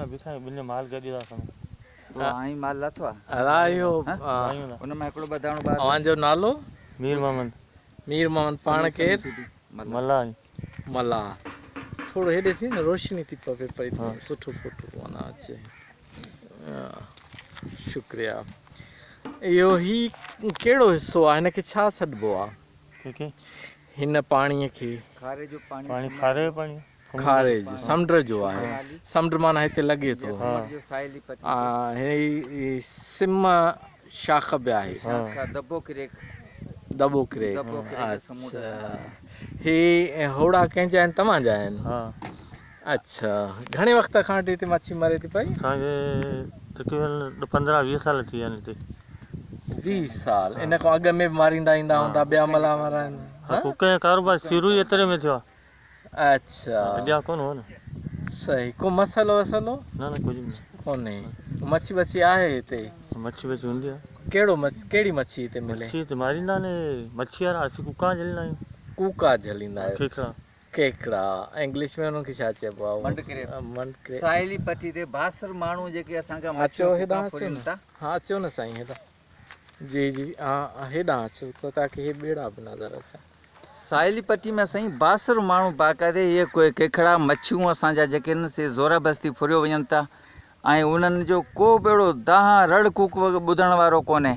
ना बिखा बिने माल गडी दा सम तो आई माल लाथो रायो उन में एकड़ो बधाणो बात अवां जो नालो मीर मोहम्मद पाण के मल्ला मला थोड़ो हेडे थी न रोशनी थी पवे पई सुठो फोटो तो ना अचे शुक्रिया यो ही केड़ो हिस्सो आ इनके छा सडबो आ के हिन पानी के खारे जो पानी पानी खारे जो समुंड जो आहे समुंड माना हिते लगे तो जो साइली पट्टी हे सिम शाख बि आहे शाखा दबो क्रेक अच्छा हे होड़ा कंहिंजा आहिनि तव्हांजा आहिनि अच्छा घणे वक़्त खां वठी हिते मच्छी मारे थी पई असांखे तक़रीबन 15-20 साल थी विया आहिनि हिते 20 साल इन खां अॻु में बि मारींदा ईंदा हूंदा ॿिया मला वारा आहिनि कुक जो कारोबार शुरू ई एतिरे में थियो आहे अच्छा अॻियां कोन हो न सही को मसालो वसालो न कुझु न कोन्हे मच्छी बच्छी आहे हिते मच्छी बच्छी हूंदी आहे कहिड़ी मच्छी हिते मिले मच्छी हिते मारींदा आहिनि मच्छी वारा असीं कुका झलींदा आहियूं कूका झलींदा आहियो केकड़ा केकड़ा इंग्लिश में उनखे छा चइबो आहे मंडकरे साइली पट्टी ते बासर माण्हू जेके असांखा अचो हेॾां अचो न हा अचो न साईं हेॾां जी हा हेॾां अचो त तव्हांखे हे ॿेड़ा बि नज़र अचनि साइली पट्टी में साईं बासर माण्हू बाक़ाइदे इहे कोई केकड़ा मच्छियूं असांजा जेके आहिनि से ज़ोरा बस्ती फुरियो वञनि था ऐं उन्हनि जो को बि अहिड़ो दाहां रड़ कूक ॿुधण वारो कोन्हे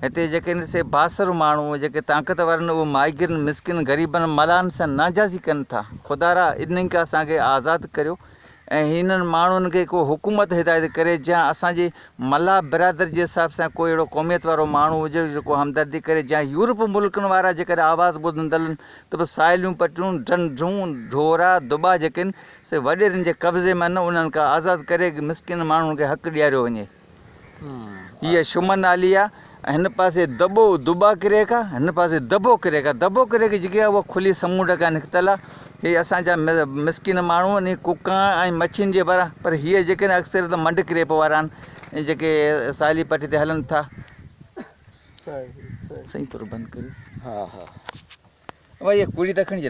हिते जेके आहिनि से बासर माण्हू जेके ताक़तवर आहिनि उहे माइगिन मिसकिन ग़रीबनि मलाहनि सां नाजाज़ी कनि था ख़ुदारा इन्हनि खे असांखे आज़ादु करियो ऐं हिननि माण्हुनि खे को हुकूमत हिदायत करे जहाँ असांजे मल्लाह बिरादर जे हिसाब सां कोई अहिड़ो क़ौमियत वारो माण्हू हुजे जेको हमदर्दी करे जहाँ यूरोप मुल्कनि वारा जेकॾहिं आवाज़ु ॿुधंदड़ आहिनि त बि साइलियूं पटियूं ढंढूं ढोरा दुबा जेके आहिनि से वॾेरनि जे कब्ज़े में न उन्हनि खां आज़ादु करे मिसकिन माण्हुनि खे हक़ु ॾियारियो वञे हीअ शुमन नाली आहे हिन पासे दॿो दुबा क्रेक आहे हिन पासे दॿो क्रेक जेकी आहे उहा खुली समुंड खां निकितल आहे हीअ असांजा मिसकिन माण्हू आहिनि कुका ऐं मच्छियुनि जे वारा पर हीअ जेके आहिनि अक्सर त मंड क्रेप वारा आहिनि जेके साइली पट्टी ते हलनि था सही थोरो बंदि करियोसि हा इहा कुड़ी त खणी